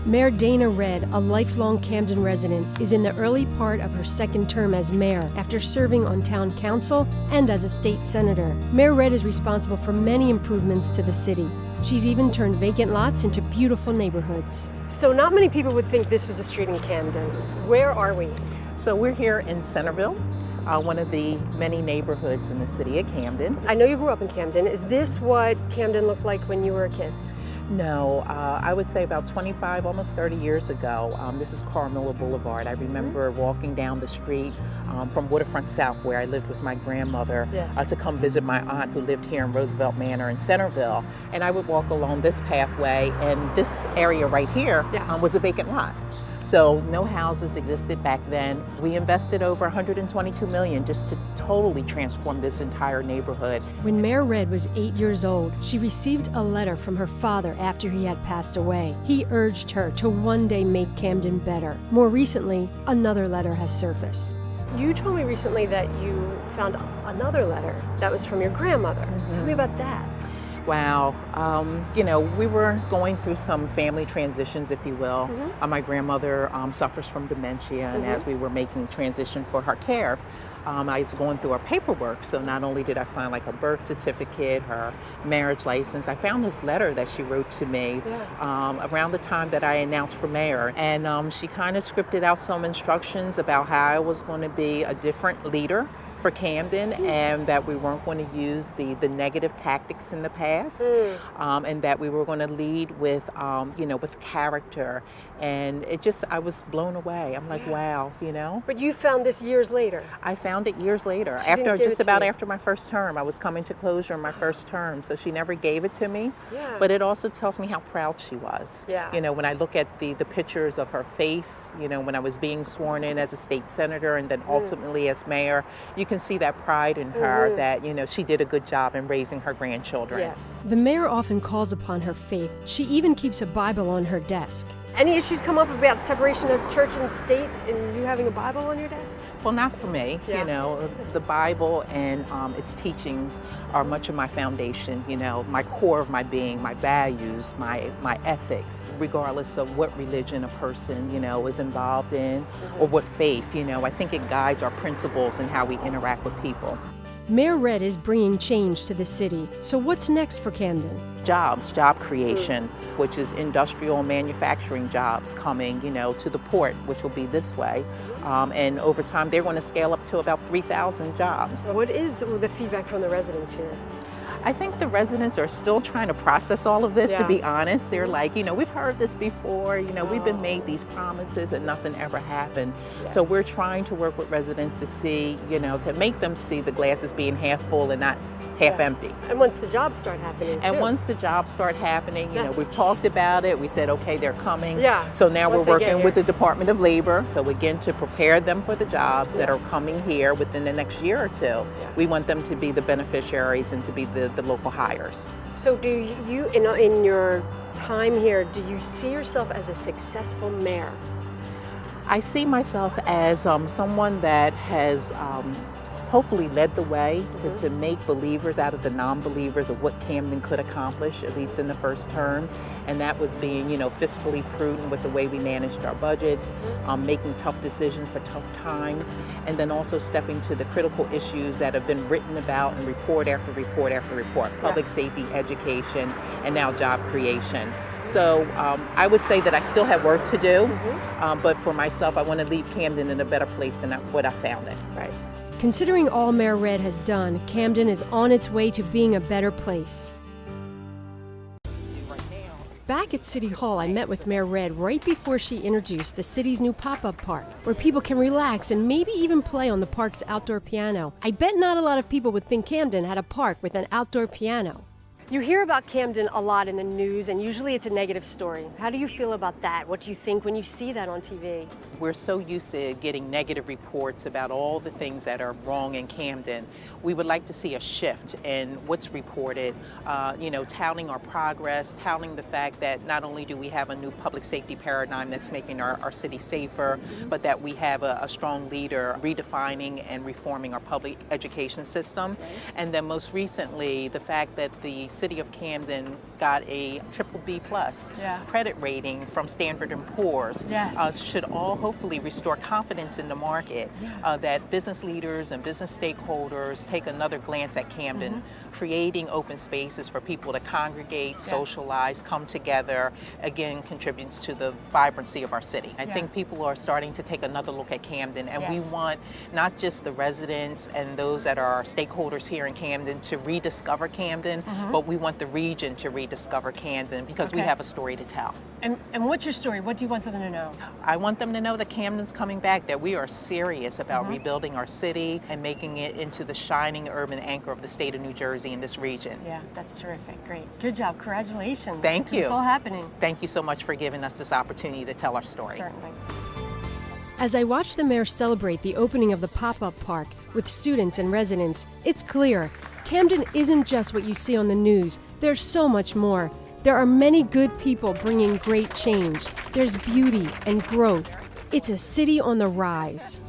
Mayor Dana Redd, a lifelong Camden resident, is in the early part of her second term as mayor after serving on town council and as a state senator. Mayor Redd is responsible for many improvements to the city. She's even turned vacant lots into beautiful neighborhoods. So not many people would think this was a street in Camden. Where are we? So we're here in Centerville, one of the many neighborhoods in the city of Camden. I know you grew up in Camden. Is this what Camden looked like when you were a kid? No, I would say about 25, almost 30 years ago. This is Carmilla Boulevard. I remember walking down the street from Waterfront South, where I lived with my grandmother, to come visit my aunt who lived here in Roosevelt Manor in Centerville. And I would walk along this pathway, and this area right here was a vacant lot. So no houses existed back then. We invested over $122 million just to totally transform this entire neighborhood. When Mayor Redd was 8 years old, she received a letter from her father after he had passed away. He urged her to one day make Camden better. More recently, another letter has surfaced. You told me recently that you found another letter that was from your grandmother. Tell me about that. Wow. We were going through some family transitions, if you will. My grandmother suffers from dementia, and as we were making transition for her care, I was going through her paperwork. So not only did I find like a birth certificate, her marriage license, I found this letter that she wrote to me around the time that I announced for mayor. And she kind of scripted out some instructions about how I was going to be a different leader for Camden, and that we weren't going to use the negative tactics in the past, and that we were going to lead with with character. And I was blown away. I'm like, wow, But you found this years later. I found it years later, after my first term. I was coming to closure in my first term, so she never gave it to me. But it also tells me how proud she was. When I look at the pictures of her face, when I was being sworn in as a state senator and then ultimately as mayor, you can see that pride in her that, she did a good job in raising her grandchildren. Yes. The mayor often calls upon her faith. She even keeps a Bible on her desk. Any issues come up about separation of church and state and you having a Bible on your desk? Well, not for me. The Bible and its teachings are much of my foundation, my core of my being, my values, my ethics, regardless of what religion a person, is involved in or what faith, I think it guides our principles and how we interact with people. Mayor Redd is bringing change to the city. So what's next for Camden? Jobs, job creation, which is industrial manufacturing jobs coming, to the port, which will be this way. And over time, they're going to scale up to about 3,000 jobs. What is the feedback from the residents here? I think the residents are still trying to process all of this, to be honest. They're like, we've heard this before, we've been made these promises and nothing ever happened. So we're trying to work with residents to see, to make them see the glass as being half full and not half empty. And once the jobs start happening, And once the jobs start happening, we've talked about it. We said, okay, they're coming. So now Once we're working with the Department of Labor. So again, to prepare them for the jobs that are coming here within the next year or two. We want them to be the beneficiaries and to be the local hires. So do you, in your time here, do you see yourself as a successful mayor? I see myself as someone that has hopefully led the way to make believers out of the non-believers of what Camden could accomplish, at least in the first term. And that was being, fiscally prudent with the way we managed our budgets, making tough decisions for tough times, and then also stepping to the critical issues that have been written about in report after report after report, public safety, education, and now job creation. So I would say that I still have work to do, but for myself, I want to leave Camden in a better place than what I found it. Right. Considering all Mayor Redd has done, Camden is on its way to being a better place. Back at City Hall, I met with Mayor Redd right before she introduced the city's new pop-up park, where people can relax and maybe even play on the park's outdoor piano. I bet not a lot of people would think Camden had a park with an outdoor piano. You hear about Camden a lot in the news, and usually it's a negative story. How do you feel about that? What do you think when you see that on TV? We're so used to getting negative reports about all the things that are wrong in Camden. We would like to see a shift in what's reported, touting our progress, touting the fact that not only do we have a new public safety paradigm that's making our city safer, but that we have a strong leader redefining and reforming our public education system. And then most recently, the fact that the city of Camden got a triple B plus credit rating from Standard & Poor's should all hopefully restore confidence in the market that business leaders and business stakeholders take another glance at Camden, creating open spaces for people to congregate, socialize, come together, again, contributes to the vibrancy of our city. I think people are starting to take another look at Camden, and we want not just the residents and those that are our stakeholders here in Camden to rediscover Camden, but we want the region to rediscover Camden because we have a story to tell. And what's your story? What do you want them to know? I want them to know that Camden's coming back, that we are serious about rebuilding our city and making it into the shining urban anchor of the state of New Jersey and this region. Yeah, that's terrific. Great. Good job. Congratulations. Thank you. It's all happening. Thank you so much for giving us this opportunity to tell our story. Certainly. As I watch the mayor celebrate the opening of the pop-up park with students and residents, it's clear Camden isn't just what you see on the news. There's so much more. There are many good people bringing great change. There's beauty and growth. It's a city on the rise.